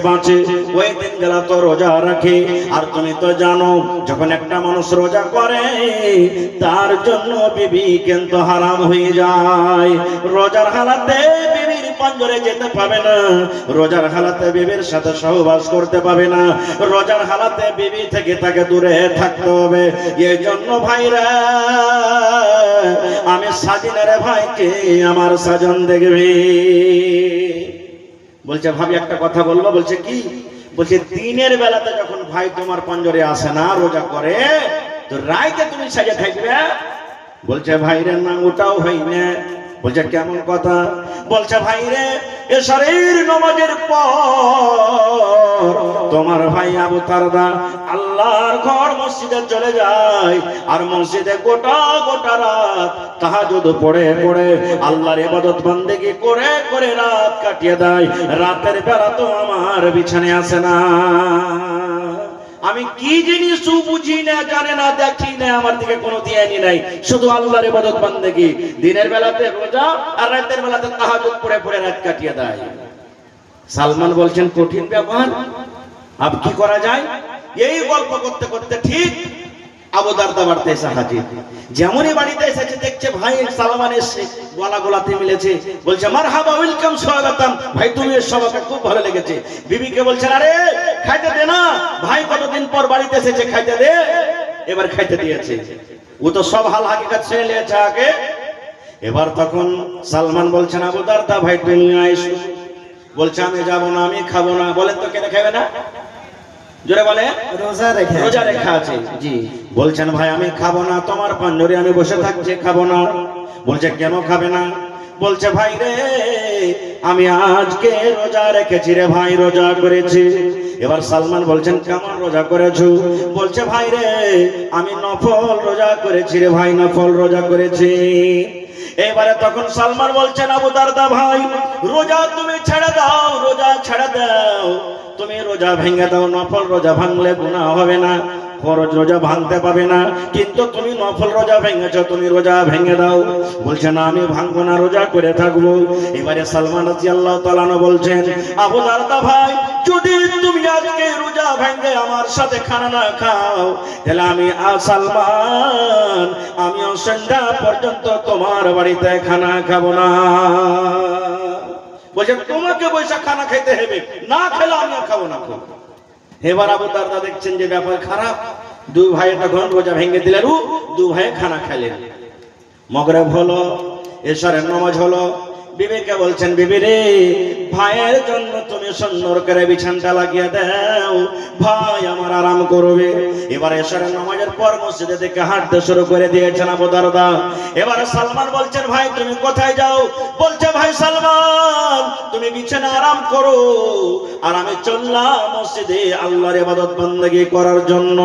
বাঁচে ওই দিনগুলা তো রোজা রাখে। আর তুমি তো জানো যখন একটা মানুষ রোজা করে তার জন্য বিবি কিন্তু হারাম হয়ে যায়। রোজার হালাতে বিবির পাঞ্জরে যেতে পাবে না, রোজার হালাতে বিবির সাথে সহবাস করতে পাবে না, রোজার হালাতে বিবি থেকে তাকে দূরে থাকতে হবে। এই জন্য ভাইরা আমি সাজিনারে ভাইকে আমার সাজন দেখবে। বলছে ভাবি একটা কথা বলবো। বলছে কি? বলছে দিনের বেলাতে যখন ভাই তোমার পাঞ্জরে আসে না রোজা করে, তো রাইতে তুমি সাজে থাকবে। বলছে ভাই রে না, ওটাও হয় না। বলছে কেমন কথা? বলছে ভাই রে এশারের নামাজের পর তোমার ভাই আবু তারদা আল্লাহর ঘর মসজিদে চলে যায়, আর মসজিদে গোটা গোটা রাত তাহাজ্জুদ পড়ে পড়ে আল্লাহর ইবাদত বান্দেগি করে করে রাত কাটিয়ে দেয়। রাতের বেলা তো আমার বিছানায় আসে না। আমি কি জিনিস বুঝি না, জানে না, দেখি না, আমার দিকে কোনো ধ্যানই নাই, শুধু আল্লাহর ইবাদত বান্দেগি। দিনের বেলাতে রোজা আর রাতের বেলাতে তাহাজ্জুদ পড়ে পড়ে রাত কাটিয়ে দেয়। সালমান বলছেন কঠিন ব্যাপার, আব কি করা যায়? এই গল্প করতে করতে ঠিক আবু দারদা বাড়িতে এসে হাজির। যেমনই বাড়িতে এসেছে দেখছে ভাই সালমান এসে গলা গলাতে মিলেছে। বলছে মারহাবা, ওয়েলকাম, স্বাগতম ভাই, তুমি এসে আমাকে খুব ভালো লেগেছে। বিবিকে বলছেন আরে খাইতে দে না, ভাই কতদিন পর বাড়িতে এসেছে, খাইতে দে। এবার খাইতে দিয়েছে। ও তো সব হাল হাকিকত শুনে নিয়েছে আগে। এবার তখন সালমান বলছেন আবু দারদা ভাই তুমি আইসো। বলছে আমি যাব না, আমি খাবো না। বলেন তো কেন খাবে না? জোরে বলে। রোজা রেখা আছে। জি। বলছেন ভাই আমি খাবো না, তোমার পাঞ্জরে আমি বসে থাকছি, খাবো না। বলছে কেন খাবে না? বলছে ভাই রে আমি আজকে রোজা রেখেছি রে ভাই, রোজা করেছি। এবার সালমান বলছেন কেমন রোজা করেছো? বলছে ভাই রে আমি নফল রোজা করেছি রে ভাই, নফল রোজা করেছি। এবারে তখন সালমান বলছেন আবু দারদা ভাই রোজা তুমি ছেড়ে দাও, রোজা ছেড়ে দাও, তুমি রোজা ভেঙে দাও। নফল রোজা ভাঙলে গুনাহ হবে না, ফরজ রোজা ভাঙতে পাবে না, কিন্তু তুমি নফল রোজা ভেঙেছো, তুমি রোজা ভেঙে দাও। বলছে না আমি ভাঙবো না, রোজা করে থাকবো। এবারে সালমান রাদিয়াল্লাহু তাআলা বলছেন আবু দারদা ভাই যদি তুমি আজকে রোজা ভেঙে আমার সাথে খানা না খাও, তাহলে আমি সালমান আমি সন্ধ্যা পর্যন্ত তোমার বাড়িতে খানা খাবো না। বলছে তোমাকে বৈশাখ খানা খেতে হবে, না খেলে আমি খাবো না। এবার আবু দারদা দেখছেন যে ব্যাপার খারাপ। দুই ভাই তখন রোজা ভেঙে দিলেন, দুই ভাই খানা খেলেন। মাগরিব হলো, এশারের নামাজ হলো। বিবিকে বলছেন বিবি রে ভাইয়ের জন্য তুমি সুন্দর করে বিছানাটা লাগিয়ে দাও, ভাই আমার আরাম করবে। এবার এশারের নামাজের পর মসজিদে থেকে হাঁটতে শুরু করে দিয়েছেন আবু দারদা। এবারে সালমান বলছেন ভাই তুমি কোথায় যাও? বলছে ভাই সালমান তুমি বিছানা আরাম করো, আর আমি চললাম মসজিদে আল্লাহর ইবাদত বান্দেগি করার জন্য।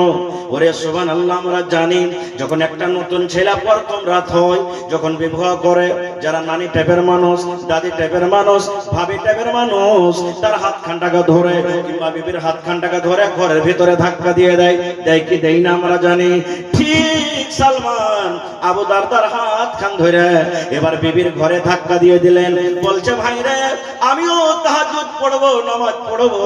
ওরে সুবহানাল্লাহ, আমরা জানি যখন একটা নতুন ছেলে প্রথম রাত হয়, যখন বিবাহ করে, যারা নানি টাইপের মানুষ, দাদি টাইপের মানুষ, ভাবি টাইপের মানুষ, তার হাত খানটাকে ধরে কিংবা বিবির হাত খানটাকে ধরে ঘরের ভিতরে ধাক্কা দিয়ে দেয়, দেয় কি দেয় না আমরা জানি। ঠিক সালমান আবু দারদার হাত খান ধরে এবার বিবির ঘরে ধাক্কা দিয়ে দিলেন। বলছে ভাই রে আমিও তাহাজ্জুদ পড়বো, নামাজ পড়বো,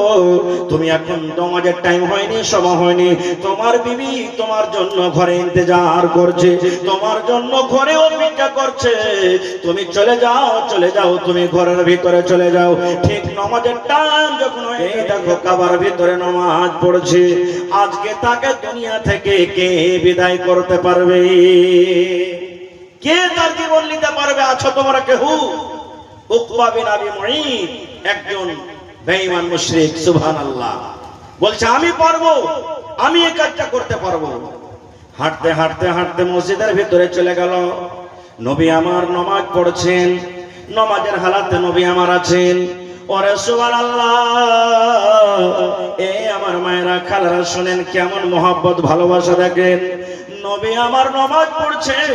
তুমি এখন নামাজের টাইম হয়নি, সময় হয়নি, তোমার বিবি তোমার জন্য ঘরে ইন্তজার করছে, তোমার জন্য ঘরে অপেক্ষা করছে, তুমি চলে যাও, চলে যাও, তুমি ঘরের ভিতরে চলে যাও। ঠিক নামাজের টাইম যখন এই দেখো কাবার ভিতরে নামাজ পড়ছে। আজকে তাকে দুনিয়া থেকে কে বিদায় করতে পারবে? কে তার জীবন নিতে পারবে? আছো তোমরা কেউ? উকবা বিন আবি মুঈত একজন বেঈমান মুশরিক। সুবহানাল্লাহ। বলছে আমি পারবো, আমি এই কাজটা করতে পারবো। হাঁটতে হাঁটতে হাঁটতে মসজিদের ভিতরে চলে গেল। নবী আমার নামাজ পড়ছেন, নামাজের হালাতে নবী আমার আছেন। ওরে সুবহানাল্লাহ, এই আমার মায়েরা খালারা শুনেন কেমন মহব্বত ভালোবাসা দেখেন। নবী আমার নামাজ পড়ছেন,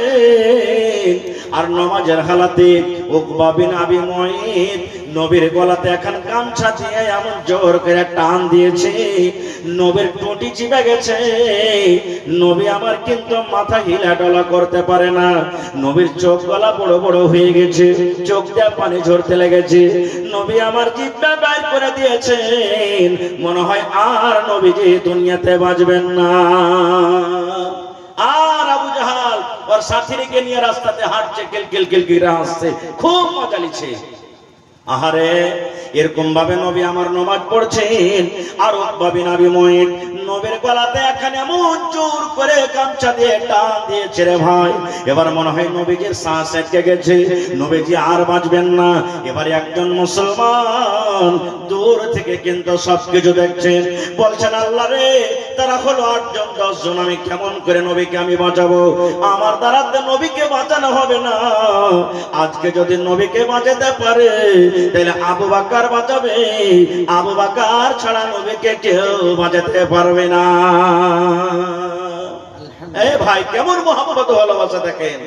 আর নামাজের হালাতে উকবা বিন আবি মুঈত নবীর গলাতে এখন গামছা দিয়ে এমন জোর করে টান দিয়েছে, নবীর টুটি চিপে গেছে। নবী আমার কিন্তু মাথা হিলাডলা করতে পারে না। নবীর চোখ গলা বড় বড় হয়ে গেছে, চোখ দিয়ে পানি ঝরতে লেগেছে। নবী আমার জিহ্বা বাইর করে দিয়েছেন, মনে হয় আর নবীজি দুনিয়াতে বাঁচবেন না। আর আবু জাহাল ওর সাথীকে নিয়ে রাস্তাতে হাঁটছে, কিলকিল কিলকিল হাসছে, খুব মজা নিচ্ছে। আহারে, এরকম ভাবে নবী আমার নামাজ পড়ছেন, আর উকবা বিন আবি মুঈত নবীর গলাতে এখানে এমন জোর করে গামছা দিয়ে টান দিয়েছে রে ভাই, এবার মনে হয় নবীজির শ্বাস আটকে গেছে, নবীজি আর বাঁচবেন না। এবার একজন মুসলমান দূর থেকে কিন্তু সবকিছু দেখছেন, বলছেন আল্লাহ রে, তারা হলো 8 জন 10 জন, আমি কেমন করে নবীকে আমি বাঁচাবো? আমার দ্বারা নবীকে বাঁচানো হবে না। আজকে যদি নবীকে বাঁচাতে পারে তাহলে আবু বকর বাঁচাবে, আবু বকর ছাড়া নবীকে কেউ বাঁচাতে পারবে না। এই ভাই কেমন মহব্বত ভালোবাসা দেখেন।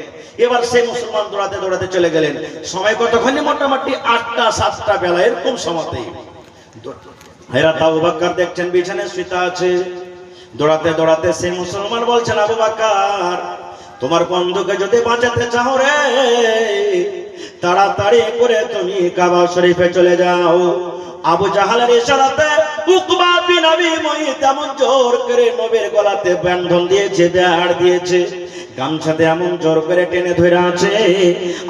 এবার সেই মুসলমান দৌড়াতে দৌড়াতে চলে গেলেন। সময় কতক্ষণ? মোটামুটি 8টা 7টা বেলা এরকম সময়তে হযরত আবু বকর দেখছেন বিছানায় শুয়ে আছে। দৌড়াতে দৌড়াতে সেই মুসলমান বলছেন, আবু বকর, তোমার বন্ধুকে যদি বাঁচাতে চাও রে, তাড়াতাড়ি করে তুমি কাবা শরীফে চলে যাও। আবু জাহালের ইশারাতে উকবা বিন আবি মুঈত এমন জোর করে নবীর গলাতে বন্ধন দিয়েছে, দাঁড় দিয়েছে, গামছাতে এমন জোর করে টেনে ধরে আছে।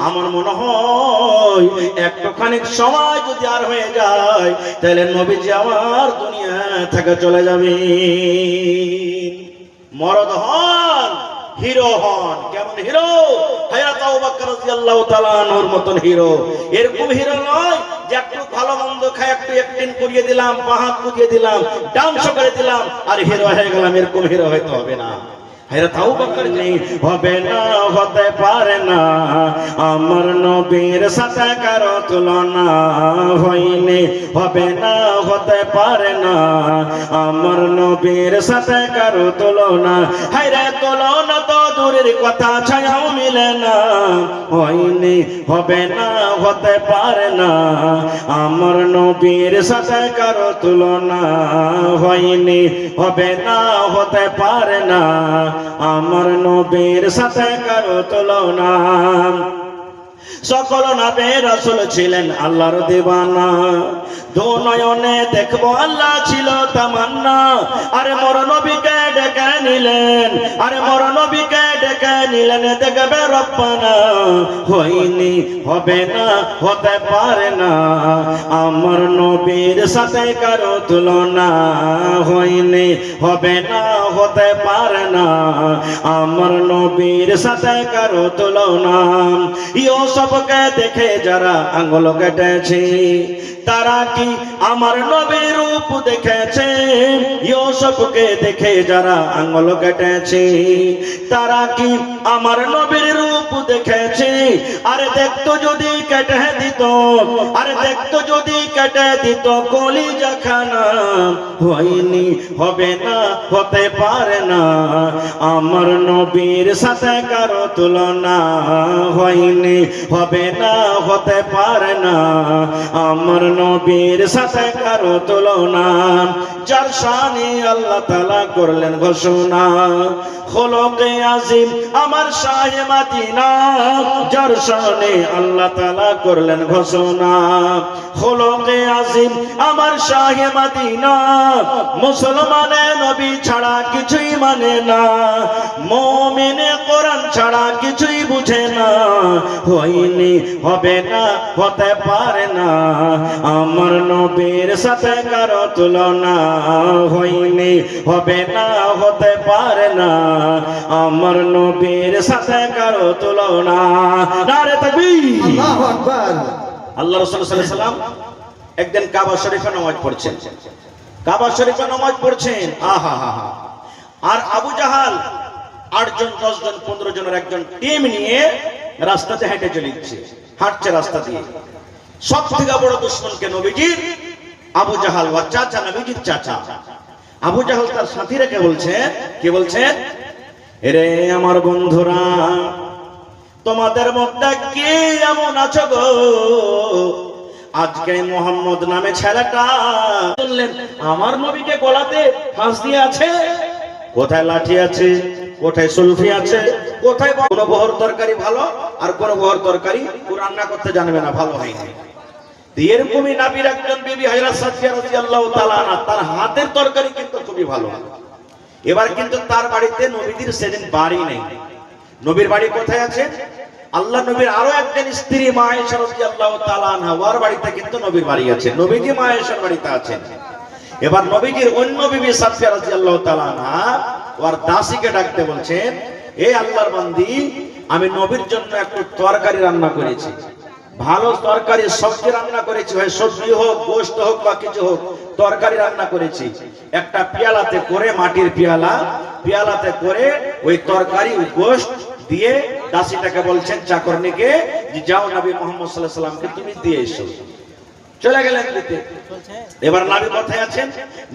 আমার মনে হয় একটুখানি সময় যদি আর হয়ে যায় তাহলে নবীজি আমার দুনিয়া থেকে চলে যাবে। মরদ হন, হিরো হন। কেমন হিরো? হযরত আবু বকর রাদিয়াল্লাহু তাআলা আনহুর মতন হিরো। এরকম হিরো নয় যে একটু ভালো মন্দ খায় একটু অ্যাক্টিং করিয়ে দিলাম, পাহাড় কুদিয়ে দিলাম, ডান্স করে দিলাম আর হিরো হয়ে গেলাম, এরকম হিরো হয়তো হবে না। হযরত আবু বকর নেই, হবে না, হতে পারে না, আমার নবীর সাথে কারো তুলনা হয়নি, হবে না, হতে পারে না, আমার নবীর সাথে কারো তুলনা। হায়রে তুলনা তো দূরের কথা, ছায়াও মিলে না, হয়নি, হবে না, হতে পারে না, আমার নবীর সাথে কারো তুলনা হয়নি, হবে না, হতে পারে না, আমার নবীর সাথে কারো তুলনা। সকল নবী রাসূল ছিলেন আল্লাহর দিওয়ানা, দু নয়নে দেখবো আল্লাহ ছিল তামান্না। আরে মোর নবীকে ডেকে নিলেন, আরে মোর নবীকে ডেকে নিলেন, দেখবে রব্বানা, হয়নি, হবে না, হতে পারে না, আমার নবীর সাথে কারো তুলনা হয়নি, হবে না, হতে পারে না, আমার নবীর সাথে কারো তুলনা। ইউসুফকে দেখে যারা আঙ্গুল কেটেছে, তারা কি আমার নবীর রূপ দেখেছে? ইউসুফকে দেখে যারা আঙ্গুল কেটেছে, তারা কি আমার নবীর রূপ দেখেছে? আরে দেখতো যদি কেটে দিত, আরে দেখতো যদি কেটে দিত কলিজা খানা, হয়নি, হবে না, হতে পারে না, আমার নবীর সাথে কারো তুলনা হয়নি, হবে না, হতে পারে না, আমার নবীর সাথে কারো তুলনা। যার শানে আল্লাহ তাআলা করলেন ঘোষণা, খোলকে আজিম আমার শাহে মদিনা, যার শানে আল্লাহ তাআলা করলেন ঘোষণা, খোলকে আজিম আমার শাহে মদিনা, মুসলমানে নবী ছাড়া কিছুই মানে না, মুমিনে কোরআন ছাড়া কিছুই বুঝে না, হয়নি, হবে না, হতে পারে না, আমার নবীর সাথে কারো তুলনা হয়নি, হবে না, হতে পারে না, আমার নবীর সাথে কারো তুলনা। নারে তাকবীর, আল্লাহু আকবার। আল্লাহ রাসূল সাল্লাল্লাহু আলাইহি সাল্লাম একদিন কাবা শরীফে নামাজ পড়ছেন, কাবা শরীফে নামাজ পড়ছেন, আহা হা হা। আর আবু জাহাল 8 জন 10 জন 15 জনের একজন টিম নিয়ে রাস্তাতে হেঁটে চলেছে, হাঁটছে রাস্তা দিয়ে। সব থেকে বড় দুশমনকে নবীজির আবু জাহাল, ওর চাচা, নবীজির চাচা আবু জাহাল তার সাথীরা কে বলছে, কি বলছে, এরে আমার বন্ধুরা, তোমাদের মধ্যে কে এমন আছো গো, আজকে মোহাম্মদ নামে ছেলেটা শুনলেন আমার নবীকে গলাতে ফাঁস দিয়ে আছে, কোথায় লাঠি আছে, কোথায় সুলফি আছে, কোথায় কোন বহর তরকারি ভালো আর কোন বহর তরকারি রান্না করতে জানবে না, ভালো হয়নি। এরকমই নবীর একজন বিবি হযরত সাফিয়া রাদিয়াল্লাহু তাআলা আনহা, তার হাতের তরকারি কিন্তু খুবই ভালো। এবার কিন্তু তার বাড়িতে নবীদের সেদিন বাড়ি নেই। নবীর বাড়ি কোথায় আছে? আল্লাহ নবীর আরো একজন স্ত্রী মা আয়েশা রাদিয়াল্লাহু তাআলা আনহা, ওর বাড়িতে কিন্তু নবীর বাড়ি আছে, নবীজি মা আয়েশার বাড়িতে আছেন। এবার নবীজির অন্য বিবি সাফিয়া রাদিয়াল্লাহু তাআলা আনহা ওর দাসীকে ডাকতে বলছেন, এই আল্লাহর বান্দি, আমি নবীর জন্য একটু তরকারি রান্না করেছি, ভালো তরকারি সবজি রান্না করেছি, হয় সবজি হোক, গোশত হোক বা কিছু হোক, তরকারি রান্না করেছি। একটা পেয়ালাতে করে, মাটির পেয়ালাতে করে ওই তরকারি গোশত দিয়ে দাসীটাকে বলছেন, চাকরনিকে, যে যাও নবী মুহাম্মদ সাল্লাল্লাহু আলাইহি সাল্লামকে তুমি দিয়ে এসো। চলে গেলেন দিতে। এবার নবী কোথায় আছেন?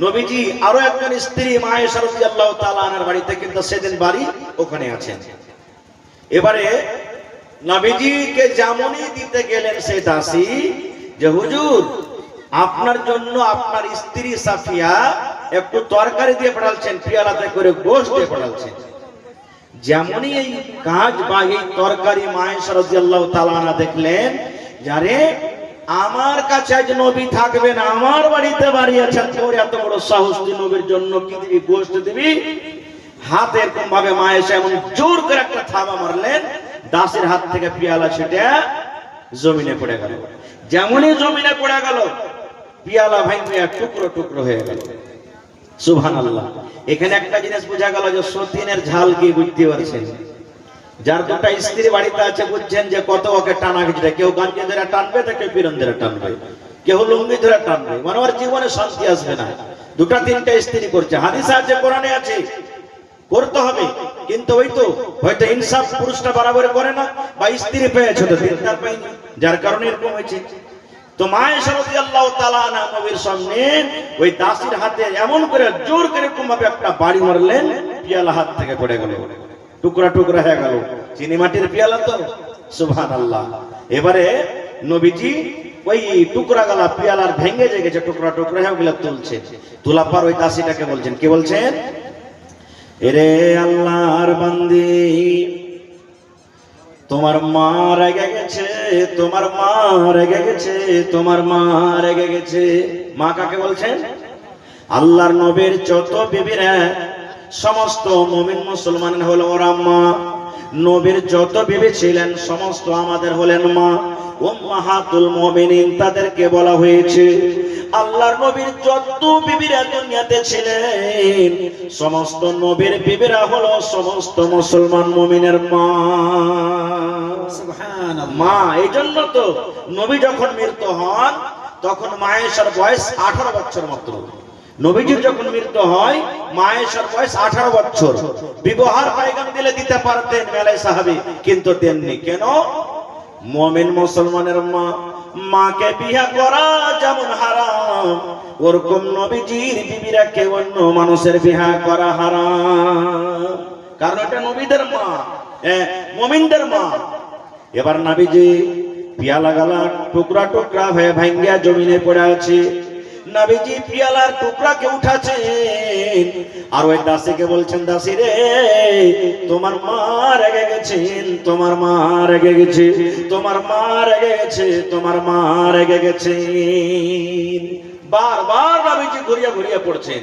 নবীজি আরো একজন স্ত্রী মা আয়েশা রাদিয়াল্লাহু তাআলা আনহার বাড়িতে কিন্তু সেদিন বাড়ি, ওখানে আছেন। এবারে নবীজিকে যেমনই দিতে গেলেন সে দাসী, যে হুজুর আপনার জন্য আপনার স্ত্রী সাফিয়া একটু তরকারি দিয়ে পাঠাচ্ছেন, পেয়ালাতে করে গোশত দিয়ে পাঠাচ্ছেন। যেমনই এই কাজ বা এই তরকারি মা আয়েশা রাদিয়াল্লাহু তাআলা আনহা দেখলেন, যারে আমার কাছে আজ নবী থাকবে না, আমার বাড়িতে বাড়ি আছেন, তোর এত বড় সাহস, তুই নবীর জন্য কি দিবি, গোশত দিবি? হাতে এরকম ভাবে মা আয়েশা এমন জোর করে একটা থাবা মারলেন, দাসের হাত থেকে পেয়ালা ছিটে জমিনে পড়ে গেল। যেমনই জমিনে পড়ে গেল, পেয়ালা ভাঙে টুকরো টুকরো হয়ে গেল। সুবহানাল্লাহ। এখানে একটা জিনিস বোঝা গেল যে সতীনের ঝাল কি বুঝতে পারছেন? যার দুটা স্ত্রী বাড়িতে আছে বুঝছেন যে কত ওকে টানা খিচড়ে, কেউ গাঞ্জি ধরে টানবে, তো কেউ পিরন ধরে টানবে, কেউ লুঙ্গি ধরে টানবে, মানে ওর জীবনে শান্তি আসবে না। দুটা তিনটা স্ত্রী করছে, হাদিসে আছে, কোরআনে আছে, করতে হবে, কিন্তু ওই তো হয়তো ইনসাফ পুরুষটা বরাবর করে না, বা স্ত্রী পেয়েছে তো তিনটা পায়নি, যার কারণে এরকম হয়েছে। তো মা আয়েশা রাদিয়াল্লাহু তাআলা আনহা নবীর সামনে ওই দাসীর হাতে এমন করে জোর করে এরকম ভাবে একটা বাড়ি মারলেন, পেয়ালা হাত থেকে পড়ে গেল, টুকরা টুকরা হয়ে গেল। চিনি মাটির পেয়ালা তো, সুবহানাল্লাহ। এবারে নবীজি ওই টুকরা গলা পেয়ালার ভেঙে যে গেছে, টুকরা টুকরা হয়ে গেলে তুলছে, তোলা পর ওই দাসীটাকে বলছেন, কি বলছেন? এরে আল্লাহর বান্দি, তোমার মা রেগে গেছে, তোমার মা রেগে গেছে, তোমার মা রেগে গেছে। মা কাকে বলছেন? আল্লাহর নবীর যত বিবিরা সমস্ত মুমিন মুসলমান হলো ওরা মা। নবীর যত বিবি ছিলেন সমস্ত আমাদের হলেন মা। উম্মাহাতুল মুমিনিন তাদেরকে বলা হয়েছে। আল্লাহর নবীর যত বিবিরা দুনিয়াতে ছিলেন সমস্ত নবীর বিবিরা হলো সমস্ত মুসলমান মুমিনের মা। সুবহানাল্লাহ। মা, এই জন্য তো নবী যখন মৃত্যু হন তখন মা আয়েশার বয়স 18 বছর মাত্র। নবীজির যখন মৃত্যু হয় মা আয়েশার বয়স 18 বছর। বিবাহর পয়গাম দিলে দিতে পারতেন মেলাই সাহাবী, কিন্তু দেননি। কেন? মুমিন মুসলমানের মা, মাকে বিয়ে করা যেমন হারাম, ওরকম নবীজির বিবিরা কে অন্য মানুষের বিয়ে করা হারাম, কারণ এটা নবীদের মা, মুমিনদের মা। এবার নবীজি পেয়ালা গালা টুকরা টুকরা হয়ে ভাঙ্গিয়া জমিনে পড়ে আছে। নবীজি পেয়ালার টুকরাকে উঠাছেন আর ওই দাসীকে বলছেন, দাসী রে, তোমার মা রেগে গেছেন, তোমার মা রেগে গেছে, তোমার মা রেগে গেছে, তোমার মা রেগে গেছে। বারবার নবীজি ঘুরিয়া ঘুরিয়া পড়ছেন।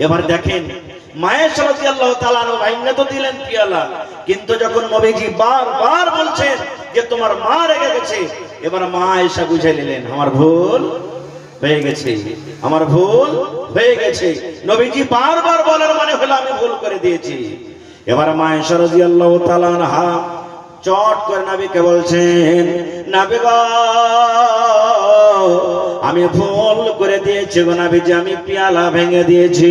এবার দেখেন মা আয়েশা রাদিয়াল্লাহু তাআলা আনহা ভাঙা তো দিলেন পেয়ালা, কিন্তু যখন নবীজি বারবার বলছেন যে তোমার মা রেগে গেছে, এবার মা আয়েশা বুঝে নিলেন আমার ভুল হয়ে গেছে, আমার ভুল হয়ে গেছে। নবীজি বারবার বলার মানে হলো আমি ভুল করে দিয়েছি। এবার মা আয়েশা রাদিয়াল্লাহু তাআলা আনহা চট করে নবীকে বলছেন, নবী গো, আমি ভুল করে দিয়েছি গো নবীজি, আমি পেয়ালা ভেঙে দিয়েছি।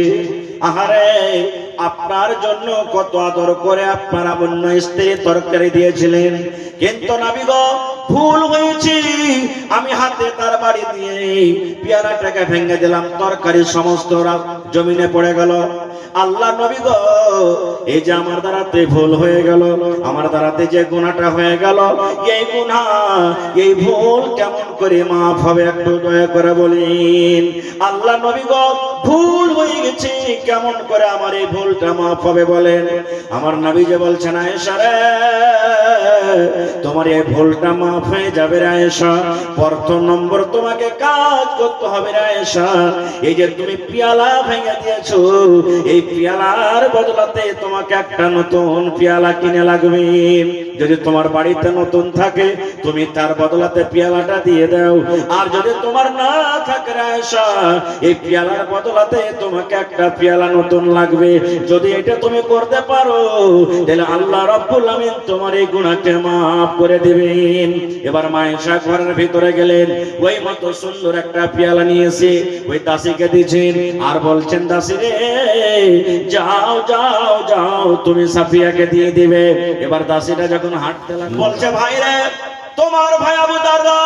আহারে, আপনার জন্য কত আদর করে আপনার অন্য স্ত্রী তরকারি দিয়েছিলেন, কিন্তু নবী গো ভুল হয়েছে, আমি হাতে তার বাড়ি দিয়ে পেয়ারাটাকে ভেঙে দিলাম, তরকারি সমস্ত জমিনে পড়ে গেল। আল্লাহ নবী গো, এই যে আমার দ্বারাতে ভুল হয়ে গেল, আমার দ্বারাতে যে গুনাহটা হয়ে গেল, এই গুনাহ এই ভুল কেমন করে মাফ হবে একটু দয়া করে বলেন। আল্লাহ নবী গো, ভুল হয়ে গেছে, কেমন করে আমার এই ভুলটা মাফ হবে বলেন। আমার নবী যে বলছেন, আয়েশা রে, তোমার এই ভুলটা মাফ হয়ে যাবে রে আয়েশা। প্রথম নম্বর তোমাকে কাজ করতে হবে রে আয়েশা, এই যে তুমি পেয়ালা ভেঙে দিয়েছো, এই পেয়ালার বদলাতে তোমাকে একটা নতুন পেয়ালা কিনে লাগবে। যদি তোমার বাড়িতে নতুন থাকে তুমি তার বদলাতে পেয়ালাটা দিয়ে দাও, আর যদি তোমার না থাকে আয়েশা, এই পেয়ালার বদলাতে তোমাকে একটা পেয়ালা নতুন লাগবে। যদি এটা তুমি করতে পারো তাহলে আল্লাহ রাব্বুল আমিন তোমার এই গুনাহকে মাফ করে দিবেন। এবার মা আয়েশা ঘরের ভিতরে গেলেন, ওই মতো সুন্দর একটা পেয়ালা নিয়েছে, ওই দাসীকে দিয়েছেন, আর বলছেন, দাসী রে যাও যাও যাও, তুমি সাফিয়াকে দিয়ে দিবে। এবার দাসীটা যখন হাঁটতে লাগলো, বলছে, ভাই রে, তোমার ভাই আবু দারদা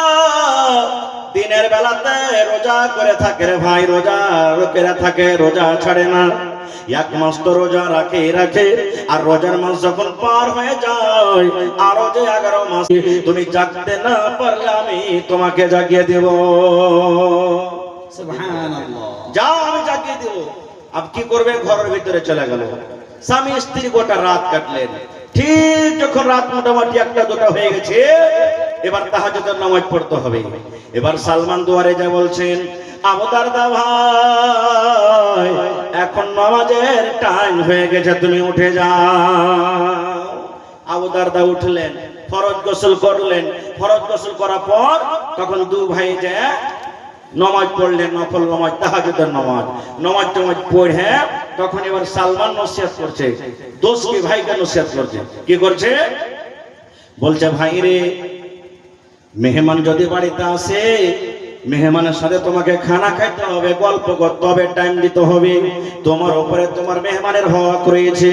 দিনের বেলাতে রোজা করে থাকে রে ভাই, রোজা করে থাকে, রোজা ছাড়ে না। এক মাস তো রোজা রাখে, আর রোজার মাস যখন পার হয়ে যায়, আরো যে 11 মাস তুমি জাগতে না পারলে আমি তোমাকে জাগিয়ে দেব। সুবহানাল্লাহ, যাও আমি জাগিয়ে দেব। আব কি করবে, ঘরের ভিতরে চলে গেল। স্বামী স্ত্রী গোটা রাত কাটলেন। ঠিক যখন রাত মোটামুটি 1-2 হয়ে গেছে, এবার তাহাজ্জুদের নামাজ পড়তে হবে। এবার সালমান দুয়ারে যা বলছেন, আবু দারদা ভাই, এখন নামাজের টাইম হয়ে গেছে, তুমি উঠে যাও। আবু দারদা উঠলেন, ফরজ গোসল করলেন। ফরজ গোসল করার পর তখন দু ভাই যে নামাজ পড়লেন, নফল নামাজ, তাহাজ্জুদের নামাজ। নামাজ পড়ে তখন এবার সালমান নসিহত করছে, দোস্ত ভাইকে নসিহত করছে। কি করছে? বলছে, ভাই রে, মেহমান যদি বাড়িতে আসে, মেহমানের সাথে তোমাকে খানা খাইতে হবে, গল্প করতে হবে, টাইম দিতে হবে। তোমার উপরে তোমার মেহমানের হক রয়েছে।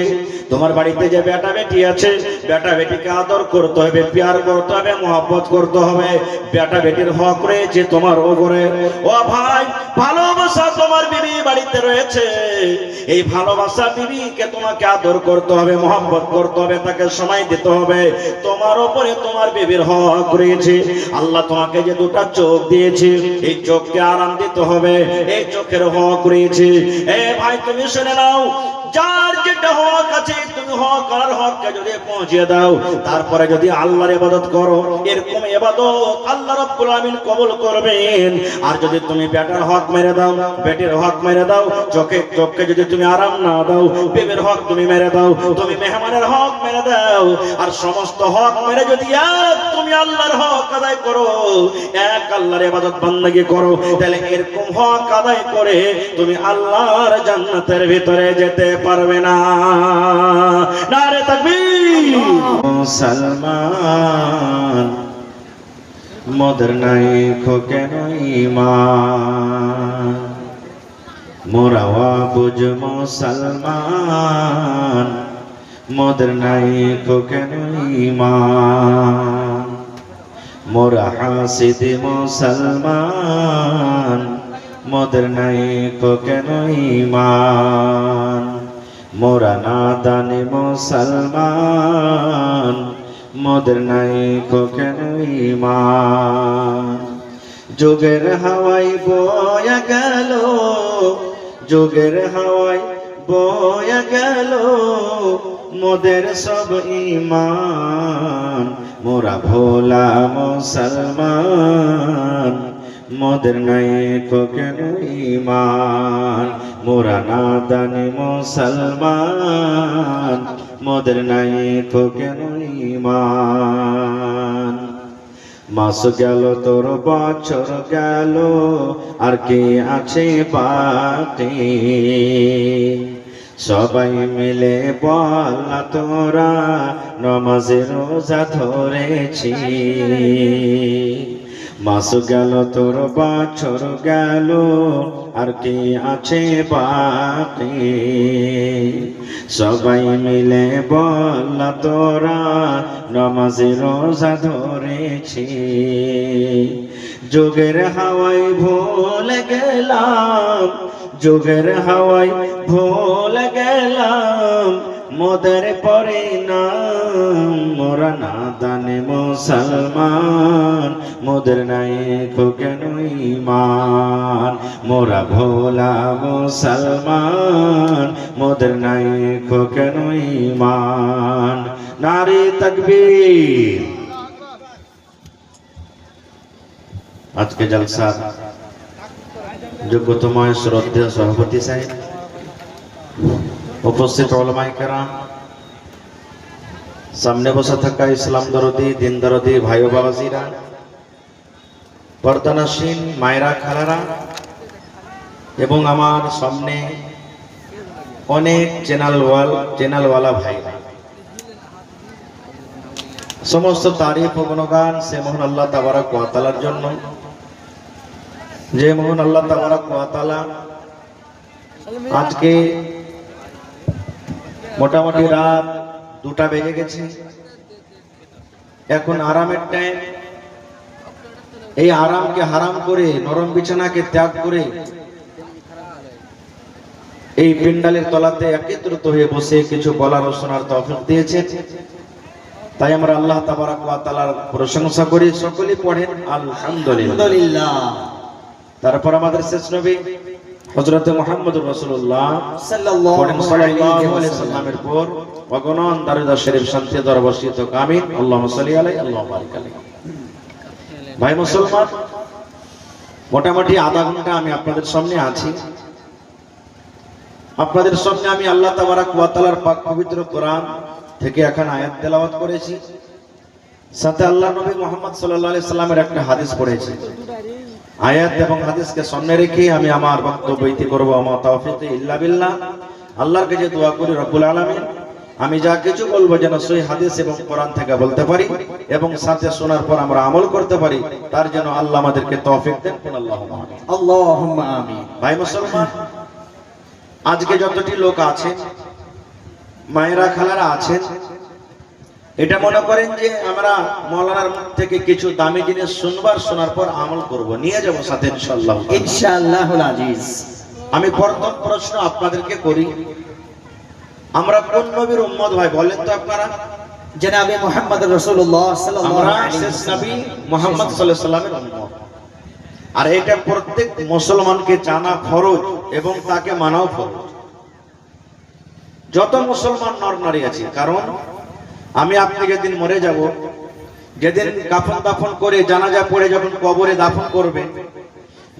তোমার বাড়িতে যে বেটা বেটি আছে, বেটা বেটিকে আদর করতে হবে, প্যার করতে হবে, মহব্বত করতে হবে। বেটা বেটির হক রয়েছে তোমার উপরে। ও ভাই, ভালোবাসা তোমার বিবি বাড়িতে রয়েছে, এই ভালোবাসা বিবিকে তোমাকে আদর করতে হবে, মহব্বত করতে হবে, তাকে সময় দিতে হবে। তোমার উপরে তোমার বিবির হক রয়েছে। আল্লাহ তোমাকে যে 2টা চোখ দিয়েছে, এই চোখকে আরাম দিতে হবে, এই চোখের হক রয়েছে। এ ভাই, তুমি শুনে নাও, যার যেটা হক আছে তুমি হক আর হককে যদি পৌঁছে দাও, তারপরে যদি আল্লাহর ইবাদত করো, এরকম ইবাদত আল্লাহ রাব্বুল আমিন কবুল করবেন। আর যদি তুমি বেটার হক মেরে দাও, বেটির হক মেরে দাও, চোখকে যদি তুমি আরাম না দাও, বিবির হক তুমি মেরে দাও, তুমি মেহমানের হক মেরে দাও, আর সমস্ত হক মেরে যদি তুমি আল্লাহর হক আদায় করো, এক আল্লাহর ইবাদত বান্দাগি করো, তাহলে এরকম হক আদায় করে তুমি আল্লাহর জান্নাতের ভিতরে যেতে পারবে না। নারে তাকবীর। মুসলমান মোদের নাই কেন ঈমান, মোরাওয়া বুঝ মুসলমান মোদের নাই কেন ঈমান, মোরা হাসিদ মুসলমান মোদের নাই কেন ঈমান, মোরা নাদানি মুসলমান মোদের নাই কেন ঈমান। যুগের হাওয়ায় বয়া গেল, যুগের হাওয়ায় বয়া গেল মোদের সব ঈমান, মোরা ভোলা মুসলমান মোদের নাই কেন ঈমান, মোরা নাদানি মুসলমান মোদের নাই কেন ঈমান। মাস গেল তোর বছর গেল, আর কি আছে বাকি, সবাই মিলে বল না তোরা নামাজ রোজা ধরেছি, মাস গেল তোর বছর গেল, আর কি আছে বাকি? সবাই মিলে বল তোরা নামাজে রোজা ধরেছি। যুগের হাওয়ায় ভুলে গেলাম, যুগের হাওয়ায় ভুলে গেলাম মোদের পরে নাম। মোরা নাদানে মুসলমান, মোদের নাই কেন ঈমান। মোরা ভোলা মুসলমান, মোদের নাই কেন ঈমান। নারে তাকবীর। আজকে জলসার যোগ্যতম শ্রদ্ধেয় সভাপতি সাহেব, উপস্থিত উলামায়ে কেরাম, সামনে বসে থাকা ইসলাম দরদি দিন দরদি ভাই ও বাবাজিরা, পর্দানাসীন মায়েরা খালারা, এবং আমার সামনে অনেক চ্যানেলওয়ালা ভাইরা, সমস্ত তারিফ ও গুণগান সে মহান আল্লাহ তাবারক ওয়া তাআলার জন্য, যে মহান আল্লাহ তাবারক ওয়া তাআলা আজকে মোটামুটি রাত 2টা বেজে গেছে, এখন আরামের টাইম। এই আরামকে হারাম করে, নরম বিছানাকে ত্যাগ করে এই পিন্ডালের তলাতে একত্রিত হয়ে বসে কিছু বলার ও শোনার তৌফিক দিয়েছেন। তাই আমরা আল্লাহ তাবারক ওয়া তাআলার প্রশংসা করি। সকলেই পড়েন আলহামদুলিল্লাহ। তারপর আমাদের শেষ নবী হযরত মুহাম্মদুর রাসূলুল্লাহ সাল্লাল্লাহু আলাইহি ওয়াসাল্লামের পর অগণন দরুদ শরীফ শান্তি দরবর্ষিত আমিন। আল্লাহুম্মা সাল্লি আলাইহি আল্লাহুম্মা বারিক আলাইহি। ভাই মুসলমান, মোটামুটি আধা ঘন্টা আমি আপনাদের সামনে আছি। আপনাদের সামনে আমি আল্লাহ তাবারক ওয়া তাআলার পাক পবিত্র কোরআন থেকে এখন আয়াত তেলাওয়াত করেছি, সাথে আল্লাহ নবী মুহাম্মদ সাল্লাল্লাহু আলাইহি সাল্লামের একটা হাদিস পড়েছি। আয়াত এবং হাদিসকে সামনে রেখে আমি আমার বক্তব্য ইতি করব। আমা তাওফীক ইল্লা বিল্লাহ। আল্লাহর কাছে দোয়া করি রব্বুল আলামিন আমি যা কিছু বলবো যেন সহিহ হাদিস এবং কোরআন থেকে বলতে পারি এবং সাথে শোনার পর আমরা আমল করতে পারি, তার জন্য আল্লাহ আমাদেরকে তৌফিক দেন। আল্লাহুম্মা আমিন। আল্লাহুম্মা আমিন। ভাই মুসলমান, আজকে যতটি লোক আছেন, মায়েরা খালারা আছেন, এটা মনে করেন যে আমরা মাওলানার মুখ থেকে কিছু দামি জিনিস শোনার পর আমল করব, নিয়ে যাব সাথে ইনশাআল্লাহ। ইনশাআল্লাহুল আজিজ। আমি প্রথম প্রশ্ন আপনাদেরকে করি, আমরা কোন নবীর উম্মত ভাই বলেন তো আপনারা? জনাবে মুহাম্মদ রাসূলুল্লাহ সাল্লাল্লাহু আলাইহি ওয়াসাল্লাম, নবী মুহাম্মদ সাল্লাল্লাহু আলাইহি ওয়াসাল্লামের উম্মত। আর এটা প্রত্যেক মুসলমানকে জানা ফরজ এবং তাকে মানাও ফরজ, যত মুসলমান নর নারী আছে। কারণ আমি আপনি যেদিন মরে যাব, যেদিন কাফন দাফন করে জানাজা পড়ে যখন কবরে দাফন করবে,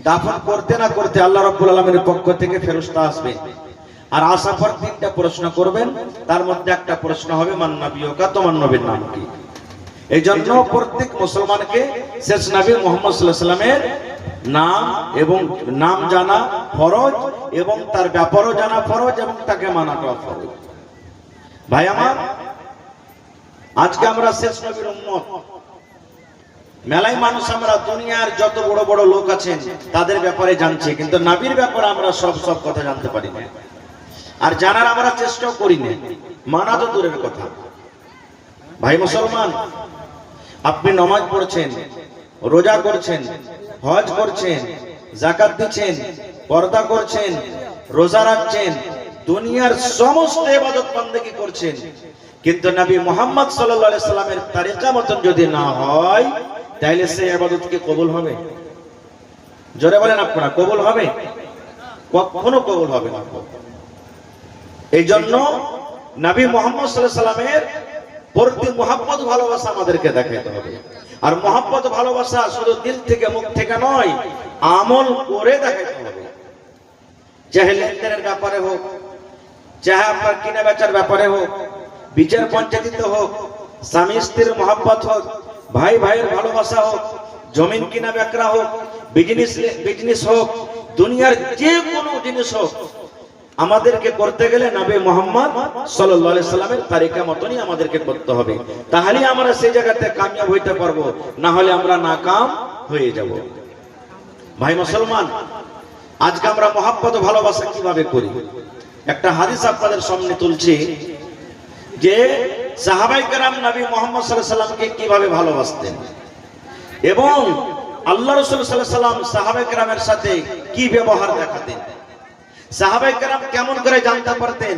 দাফন করতে না করতে আল্লাহ রাব্বুল আলামিনের পক্ষ থেকে ফেরেশতা আসবে, আর আসার পর 3টা প্রশ্ন করবেন। তার মধ্যে একটা প্রশ্ন হবে মান নবিয়ুকা, তোমার নবীর নাম কি? এই জন্য প্রত্যেক মুসলমানকে শেষ নবী মুহাম্মদ সাল্লাল্লাহু আলাইহি ওয়াসাল্লামের নাম এবং নাম জানা ফরজ, এবং তার ব্যাপারও জানা ফরজ, এবং তাকে মানাটাও ফরজ। ভাই আমার, আজকে আমরা শেষ নবীর উম্মত। মেলাই মানুষ আমরা দুনিয়ার যত বড় বড় লোক আছেন তাদের ব্যাপারে জানছি, কিন্তু নবীর ব্যাপারে আমরা সব কথা জানতে পারি না, আর জানার আমরা চেষ্টাও করি না, মানা তো দূরের কথা। ভাই মুসলমান, আপনি নামাজ পড়ছেন, রোজা করছেন, হজ করছেন, যাকাত দিচ্ছেন, পর্দা করছেন, রোজা রাখছেন, দুনিয়ার সমস্ত ইবাদত বন্দেগী করছেন, কিন্তু নবী মুহাম্মদ সাল্লাল্লাহু আলাইহি সাল্লামের তরিকা মতন যদি না হয়, তাহলে সেই ইবাদত কি কবুল হবে? জোরে বলেন আপনারা, কবুল হবে? কখনো কবুল হবে না। এই জন্য নবী মুহাম্মদ সাল্লাল্লাহু আলাইহি সাল্লামের প্রতি মুহাব্বত ভালোবাসা আমাদেরকে দেখাতে হবে। আর মুহাব্বত ভালোবাসা শুধু দিল থেকে মুখ থেকে নয়, আমল করে দেখাতে হবে। চাহে লেনদেনের ব্যাপারে হোক, চাহে আপনার কিনা বেচার ব্যাপারে হোক, বিচার পঞ্চায়েতে হোক, স্বামী স্ত্রীর মুহাব্বত হোক, ভাই ভাইয়ের ভালোবাসা হোক, জমিন কিনা বেচা হোক, বিজনেস হোক, দুনিয়ার যে কোনো জিনিস হোক, আমাদেরকে করতে গেলে নবী মুহাম্মদ সাল্লাল্লাহু আলাইহি সাল্লামের তরিকা মতনই আমাদেরকে করতে হবে। তাহলেই আমরা সেই জায়গাতে কামিয়াব হইতে পারবো, না হলে আমরা নাকাম হয়ে যাব। ভাই মুসলমান, আজকে আমরা মহব্বত ভালোবাসা কিভাবে করি? একটা হাদিস আপনাদের সামনে তুলছি যে সাহাবায়ে কেরাম নবী মুহাম্মদ সাল্লাল্লাহু আলাইহি সাল্লামকে কিভাবে ভালোবাসতেন এবং আল্লাহ রাসূল সাল্লাল্লাহু আলাইহি সাল্লাম সাহাবায়ে কেরামের সাথে কি ব্যবহার দেখাতেন। সাহাবায়ে কেরাম কেমন করে জানতে পারতেন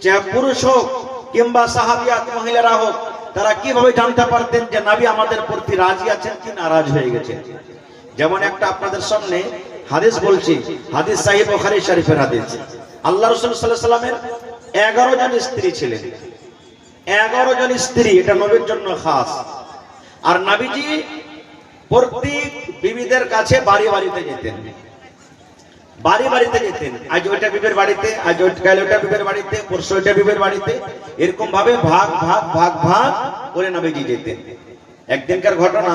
যে পুরুষ হোক কিংবা সাহাবিয়াত মহিলারা হোক, তারা কিভাবে জানতে পারতেন যে নবী আমাদের প্রতি রাজি আছেন কি নারাজ হয়ে গেছেন? যেমন একটা আপনাদের সামনে হাদিস বলছি, হাদিস সহিহ বুখারী শরীফের হাদিস। আল্লাহ রাসূল সাল্লাল্লাহু আলাইহি সাল্লামের 11 জন স্ত্রী ছিলেন। 11 জন স্ত্রী, এটা নবীর জন্য খাস। আর নবীজি প্রত্যেক বিবিদের কাছে বাড়ি বাড়িতে যেতেন, বাড়ি বাড়িতে যেতেন। আজ ওইটা বিবির বাড়িতে, আজ কাল ওইটা বিবির বাড়িতে, পরশু ওইটা বিবির বাড়িতে, এরকম ভাবে ভাগ ভাগ ভাগ ভাগ করে নবীজি যেতেন। একদিনকার ঘটনা,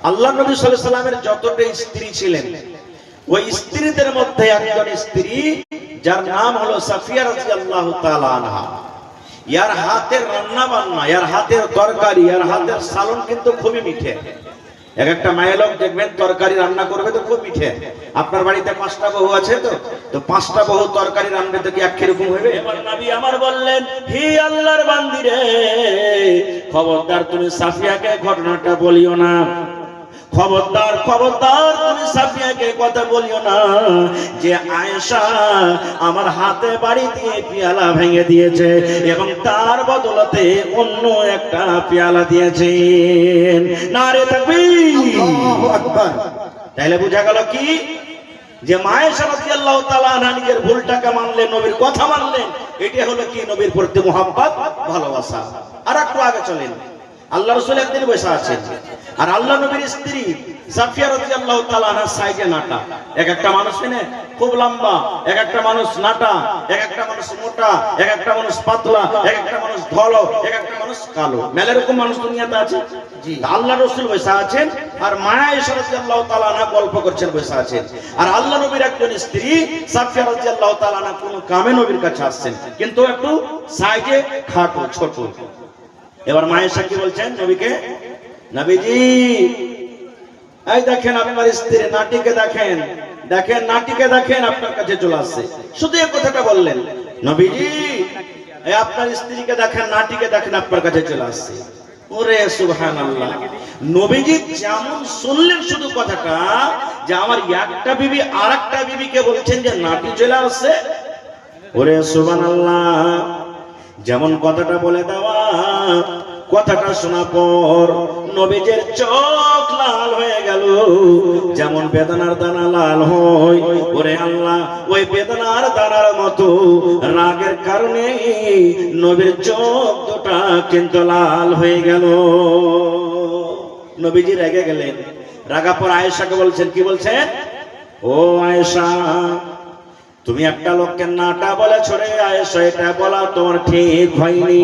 আল্লাহ নবী সাল্লাল্লাহু আলাইহি সাল্লামের যতটা স্ত্রী ছিলেন, ওই স্ত্রীদের মধ্যে একজন স্ত্রী যার নাম হলো সাফিয়া রাদিয়াল্লাহু তাআলা আনহা। ইয়ার হাতের রান্না বান্না, ইয়ার হাতের তরকারি, ইয়ার হাতের সালন কিন্তু খুবই মিঠে। এক একটা মায়ের লোক দেখবেন তরকারি রান্না করবে তো খুব মিঠে। আপনার বাড়িতে 5টা বউ আছে তো 5টা বউ তরকারি রান্নাবে তো কি একই রকম হবে? এবার নবী আমার বললেন, হে আল্লাহর বান্দি রে, খবরদার তুমি সাফিয়াকে ঘটনাটা বলিও না। খবরদার খবরদার তুমি সাফিয়াকে কথা বলিও না যে আয়েশা আমার হাতে বাড়ি দিয়ে পেয়ালা ভেঙে দিয়েছে এবং তার বদলতে অন্য একটা পেয়ালা দিয়েছেন। নারে তাকবীর, আল্লাহু আকবার। তাহলে বোঝা গেল কি যে আয়েশা রাদিয়াল্লাহু তাআলা আনহা নিজের ভুলটাকে মানলেন, নবীর কথা মানলেন। এটা হলো কি নবীর প্রতি মহব্বত ভালোবাসা। আর একটু আগে চলেন, আল্লাহ রাসূল একদিন বসে আছেন আর আল্লাহ নবীর স্ত্রী সাফিয়া রাদিয়াল্লাহু তাআলা আনহা সাইজে নাটা। এক একটা মানুষ নেই খুব লম্বা, এক একটা মানুষ নাটা, এক একটা মানুষ মোটা, এক একটা মানুষ পাতলা, এক একটা মানুষ ধলো, এক একটা মানুষ কালো। মেলা রকম মানুষ দুনিয়াতে আছে। জি, আল্লাহ রাসূল বসে আছেন আর মা আয়েশা রাদিয়াল্লাহু তাআলা আনহা গল্প করছেন বসে আছেন। আর আল্লাহ নবীর একজন স্ত্রী সাফিয়া রাদিয়াল্লাহু তাআলা আনহা কোন কামে নবীর কাছে আসছেন, কিন্তু একটু সাইজে খাটো ছোট। এবার মা আয়েশা কি বলছেন নবীকে, নবীজি এই দেখেন আপনার স্ত্রী নাটিকে দেখেন, দেখেন নাটিকে দেখেন, আপনার কাছে চলে আসছে। শুধু এই কথাটা বললেন, নবীজি এই আপনার স্ত্রীকে দেখেন, নাটিকে দেখেন, আপনার কাছে চলে আসছে। ওরে সুবহানাল্লাহ, নবীজি যেমন শুনলেন শুধু কথাটা যে আমার একটা বিবি আরেকটা বিবিকে বলছেন যে নাটি চলে আসছে। ওরে সুবহানাল্লাহ, যেমন কথাটা বলে দেওয়া, কথাটা শোনা পর নবীজির চোখ লাল হয়ে গেল, যেমন বেদনার দানা লাল হয়। ওরে আল্লাহ, ওই বেদনার দানার মতো রাগের কারণে নবীর চোখ দুটা কিন্তু লাল হয়ে গেল। নবীজি রেগে গেলেন। রাগা পর আয়েশাকে বলছেন, কি বলছেন, ও আয়েশা তুমি একটা লোককে নাটা বলেছো রে আয়েশা, এটা বলা তোমার ঠিক হয়নি।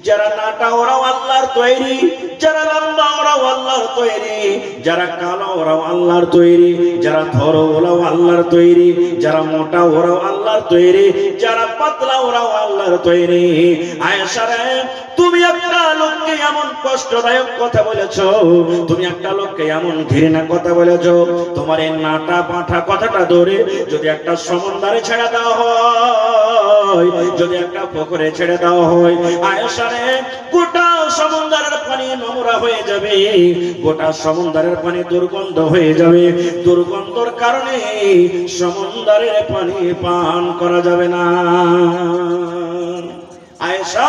যারা নাটা ওরাও আল্লাহর তৈরি, যারা লম্বা ওরাও আল্লাহর তৈরি, যারা কালো ওরাও আল্লাহর তৈরি, যারা ধরো ওরাও আল্লাহর তৈরি, যারা মোটা ওরাও আল্লাহর তৈরি, যারা পাতলা ওরাও আল্লাহর তৈরি। আয়েশা রে, তুমি একটা লোককে এমন কষ্টদায়ক কথা বলেছো, তুমি একটা লোককে এমন ঘৃণা কথা বলেছো, তোমার এই নাটা পাঁঠা কথাটা ধরে যদি একটা সমুদ্রে ছেড়ে দেওয়া হয়, যদি একটা পুকুরে ছেড়ে দেওয়া হয়, আয়েশা রে, গোটা সমুদ্রের পানি নোংরা হয়ে যাবে, গোটা সমুদ্রের পানি দুর্গন্ধ হয়ে যাবে। দুর্গন্ধর কারণে সমুদ্রের পানি পান করা যাবে না। আয়েশা,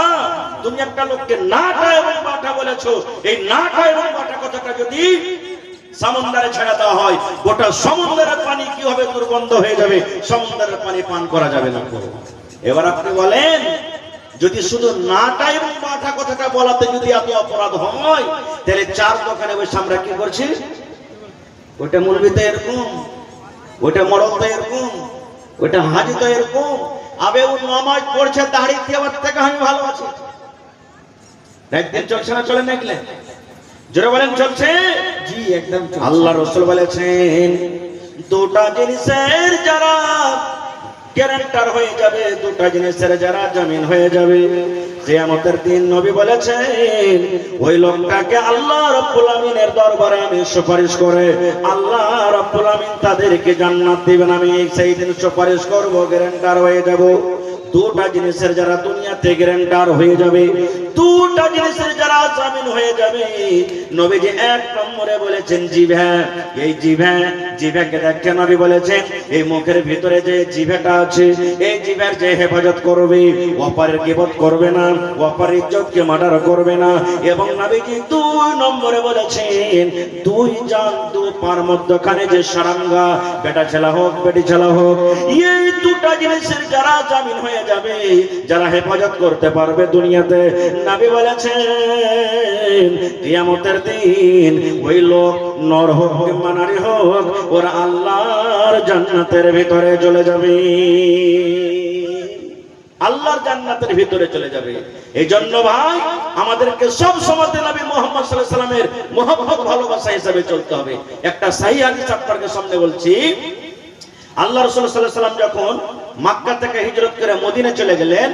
তুমি একটা লোককে নাটা এবং বাটা বলেছো, এই নাটা এবং বাটা কথাটা যদি সমুদ্রে ছেড়ে দেওয়া হয়, গোটা সমুদ্রের পানি কি হবে, দুর্গন্ধ হয়ে যাবে, সমুদ্রের পানি পান করা যাবে না। এবার আপনি বলেন, যদি শুধু নাটা এবং বাটা কথাটা বলাতে যদি এত অপরাধ হয়, তাহলে চার দোকানে বসে আমরা কি করছি? ওটা মুরবিতে এরকম, ওটা মরতে এরকম, ওটা হাজিতে এরকম, আবে ও নামাজ পড়ছে দাড়ি দেওয়ার থেকে আমি ভালো আছি। একদিন চলছে না, চলে নাকলে জোরে বলেন চলছে? জি একদম। আল্লাহ রাসূল বলেছেন, দুটা জিনিসের যারা গ্যারান্টার হয়ে যাবে, দুটা জিনিসের যারা জামিন হয়ে যাবে, কিয়ামতের দিন নবী বলেছেন ওই লোকটাকে আল্লাহ রাব্বুল আমিনের দরবারে আমি সুপারিশ করে আল্লাহ রাব্বুল আমিন তাদেরকে জান্নাত দিবেন। আমি সেই দিন সুপারিশ করব, গ্যারান্টার হয়ে যাব। দুটা জিনিসের যারা দুনিয়াতে গ্যারান্টার হয়ে যাবে, দুটা জিনিসের যারা জামিন হয়ে যাবে, নবীজি এক নম্বরে বলেছেন জিভা। এই জিভাকে দেখে নবী বলেছেন এই মুখের ভিতরে যে জিভাটা আছে এই জিভার যে হেফাজত করবে, অপরের গীবত করবে না, অপরের ইজ্জতকে মার্ডার করবে না। এবং নবীজি দুই নম্বরে বলেছেন দুই জান দু পার মধ্যখানে যে সারাঙ্গা, বেটা ছেলা হোক বেটি ছেলা হোক, এই দুটা জিনিসের যারা জামিন হয়ে যাবে, যারা হেফাজত করতে পারবে দুনিয়াতে, নবী বলেছেন কিয়ামতের দিন ওই লোক নর হোক কিংবা নারী হোক ওরা আল্লাহর জান্নাতের ভিতরে চলে যাবে, আল্লাহর জান্নাতের ভিতরে চলে যাবে। এই জন্য ভাই আমাদেরকে সব সময় নবী মুহাম্মদ সাল্লাল্লাহু আলাইহি ওয়াসাল্লামের মহব্বত ভালোবাসা হিসাবে চলতে হবে। একটা সহিহ হাদিস আপনাদের সামনে বলছি। আল্লাহ রাসূল সাল্লাল্লাহু আলাইহি ওয়াসাল্লাম যখন মক্কা থেকে হিজরত করে মদিনা চলে গেলেন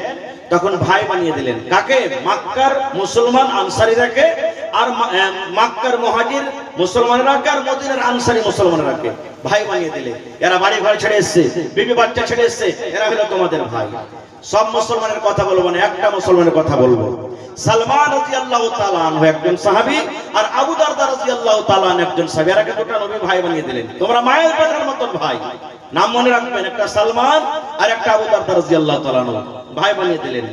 তখন ভাই বানিয়ে দিলেন। কাকে? মক্কার মুসলমান আনসারীরাকে, আর মক্কার মুহাজির মুসলমানরাকে, আর মদিনার আনসারী মুসলমানরাকে ভাই বানিয়ে দিলে। এরা বাড়ি ঘর ছেড়ে এসেছে, বিবি বাচ্চা ছেড়ে এসেছে, এরা হলো তোমাদের ভাই। সব মুসলমানের কথা বলবো না, একটা মুসলমানের কথা বলবো। সালমান রাদিয়াল্লাহু তাআলা আনহু একজন সাহাবী, আর আবু দারদা রাদিয়াল্লাহু তাআলা আনহু একজন সাহাবী। এরাকে দুটো নবী ভাই বানিয়ে দিলেন। তোমরা মায়ের পেটের মতন ভাই, নাম মনে রাখবেন, একটা সালমান আর একটা আবু দারদা রাদিয়াল্লাহু তাআলা আনহু ভাই বানিয়ে দিলেন।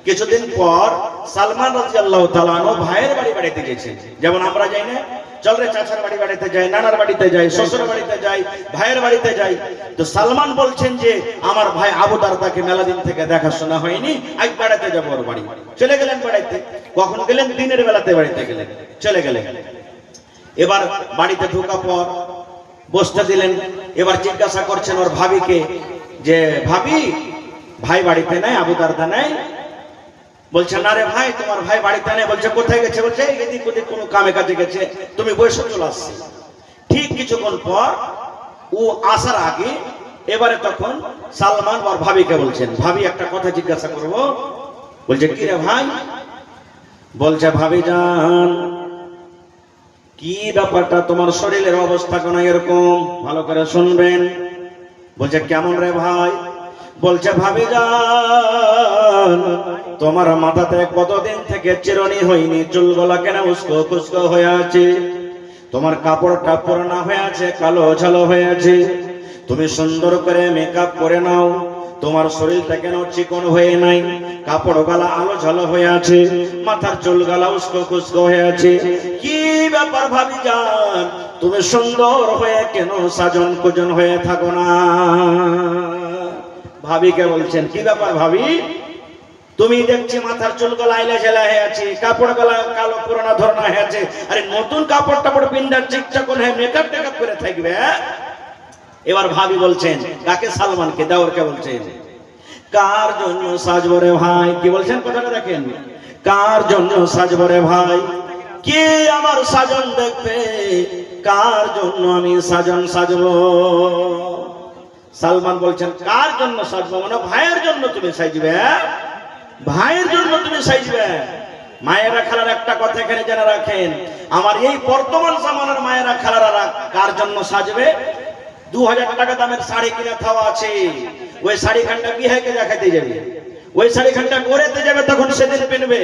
কিছুদিন পর সালমান রাদিয়াল্লাহু তাআলা আনহু ভাইয়ের বাড়ি বাড়িতে গেছেন। যেমন আমরা যাই না, চল রে চাচার বাড়ি বাড়িতে যাই, নানার বাড়িতে যাই, শ্বশুর বাড়িতে যাই, ভাইয়ের বাড়িতে যাই। তো সালমান বলছেন যে আমার ভাই আবু দারদাকে মেলা দিন থেকে দেখাশোনা হয়নি, আজ বেড়াতে যাবো ওর বাড়ি। চলে গেলেন বেড়াইতে। কখন গেলেন? দিনের বেলাতে বাড়িতে গেলেন, চলে গেলেন। এবার বাড়িতে ঢোকা পর বসতে দিলেন। এবার জিজ্ঞাসা করছেন ওর ভাবিকে যে ভাবি ভাই বাড়িতে নাই, আবু দারদা নাই? বলছে না রে ভাই, তোমার ভাই বাড়িতে নেই। বলছে কোথায় গেছে? বলছে এদিক ওদিক কোনো কামে কাজে গেছে, তুমি বসে চলে আসছে। ঠিক কিছুক্ষণ পর ও আসার আগে এবারে তখন সালমান ওর ভাবিকে বলছেন ভাবি একটা কথা জিজ্ঞাসা করব। বলছে কি রে ভাই? বলছে ভাবি জান কি ব্যাপারটা, তোমার শরীরের অবস্থা কোন এরকম, ভালো করে শুনবেন। বলছে কেমন রে ভাই? বলছে ভাবি জান তোমার মাথাতে কতদিন থেকে চিরুনি হয়নি, চুলগুলা কেন উস্কো খুস্কো হয়ে আছে, তোমার কাপড়টা পুরানো হয়ে আছে, কালো ঝালো হয়ে আছে, তুমি সুন্দর করে মেকআপ করে নাও, তোমার শরীরটা কেন চিকন হয়ে নাই, কাপড় গালা আলো ঝালো হয়ে আছে, মাথার চুল গালা উস্কো খুস্কো হয়ে আছে, কি ব্যাপার ভাবি জান তুমি সুন্দর হয়ে কেন সাজন কুজন হয়ে থাকো না? ভাবিকে বলছেন কি ব্যাপার ভাবি, তুমি দেখছি মাথার চুল গলা আইলা ঝেলা হয়ে আছে, কাপড় গলা কালো পুরানো ধরনা হয়ে আছে, আরে নতুন কাপড় টাপড় পিন্ডার চিকচাকন হয়ে মেকআপ টেকআপ করে থাকবে। এবার ভাবি বলছেন কাকে? সালমানকে, দেওরকে বলছেন কার জন্য সাজবো রে ভাই? কি বলছেন কথাটা দেখেন, কার জন্য সাজবো রে ভাই? কে আমার সাজন দেখবে? কার জন্য আমি সাজন সাজবো? সালমান বলছেন কার জন্য সাজবো? মানে ভাইয়ের জন্য তুমি সাজবে, ভাইয়ের জন্য তুমি সাজবে। মায়েরা খালার একটা কথা এখানে জেনে রাখেন, আমার এই বর্তমান জামানার মায়েরা খালারা কার জন্য সাজবে? 2000 টাকা দামের শাড়ি কিনে খাওয়া আছে, ওই শাড়ি খানটা বিহাইকে দেখাতে যাবে, ওই শাড়ি খানটা করেতে যাবে তখন সেদিন পিনবে,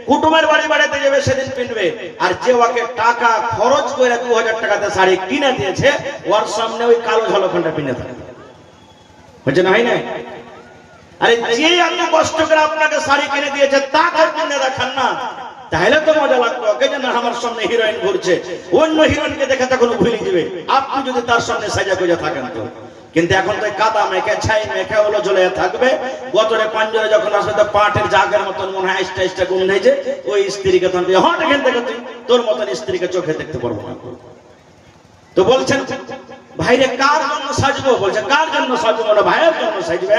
কুটুমের বাড়ি বাড়িতে যাবে সেদিন পিনবে। আর যে ওকে টাকা খরচ করে 2000 টাকাতে শাড়ি কিনে দিয়েছে ওর সামনে ওই কালো ঝলকনটা পিনে থাকে, বুঝছে না? হয় না? আরে যে এত কষ্ট করে আপনাকে শাড়ি কিনে দিয়েছে তাকে কিনে দেখান না, তাহলে তো মজা লাগতো। ওকে যে না আমার সামনে হিরোইন ঘুরছে, অন্য হিরোইনকে দেখে তখন ভুলে যাবে আপনি যদি তার সামনে সাজা গুজা থাকেন তো। কিন্তু এখন তো কাদা মেখে ছাই মেখে হলো জ্বলে থাকবে, গতরে পাঞ্জরে যখন আসবে তো পাটের জাগের মতন মনে হয় আইসটা আইসটা গুণ হয়েছে, ওই স্ত্রীকে তখন হট এখান থেকে তোর মতন স্ত্রীকে চোখে দেখতে পারবো না। তো বলছেন ভাইরে কার জন্য সাজবো? বলছে কার জন্য সাজবো না, ভাইয়ের জন্য সাজবে।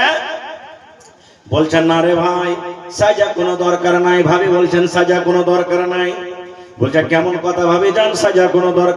বলছেন না রে ভাই সাজা কোনো দরকার নাই। ভাবি বলছেন সাজা কোনো দরকার নাই। বলছে কেমন কথা ভাবি জান, সাজা কোনো দরকার